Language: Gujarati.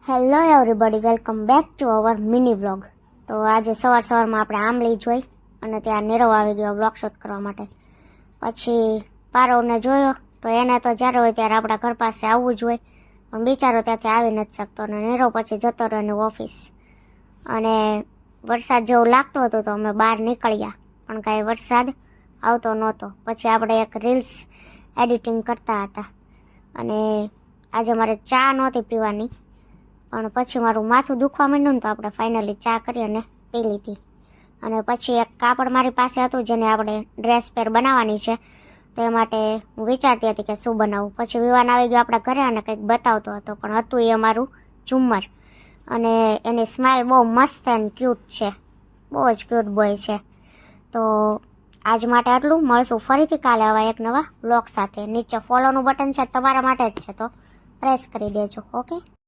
Hello everybody, welcome back to our mini vlog. તો આજે સવારમાં આપણે આંબલી જોઈ અને ત્યાં નીરવ આવી ગયો વ્લોગ શૂટ કરવા માટે. પછી પારવને જોયો તો એને તો જ્યારે હોય ત્યારે આપણા ઘર પાસે આવવું જ હોય, પણ બિચારો ત્યાંથી આવી નથી શકતો અને નીરવ પછી જતો રહ્યો એની ઓફિસ. અને વરસાદ જેવું લાગતું હતું તો અમે બહાર નીકળ્યા, પણ કાંઈ વરસાદ આવતો નહોતો. પછી આપણે એક રીલ્સ એડિટિંગ કરતા હતા અને આજે મારે ચા નહોતી પીવાની, પણ પછી મારું માથું દુખવા માંડ્યું ને તો આપણે ફાઇનલી ચા કરી અને પી લીધી. અને પછી એક કાપડ મારી પાસે હતું જેને આપણે ડ્રેસ પેર બનાવવાની છે, તો એ માટે હું વિચારતી હતી કે શું બનાવું. પછી વિવાન આવી ગયો આપણા ઘરે અને કંઈક બતાવતો હતો, પણ હતું એ અમારું ઝુમ્મર. અને એની સ્માઇલ બહુ મસ્ત એન્ડ ક્યુટ છે, બહુ જ ક્યુટ બોય છે. તો આજ માટે આટલું. મળશું ફરીથી કાલે આવા એક નવા વ્લોગ સાથે. નીચે ફોલોનું બટન છે તમારા માટે જ છે, તો પ્રેસ કરી દેજો. ઓકે.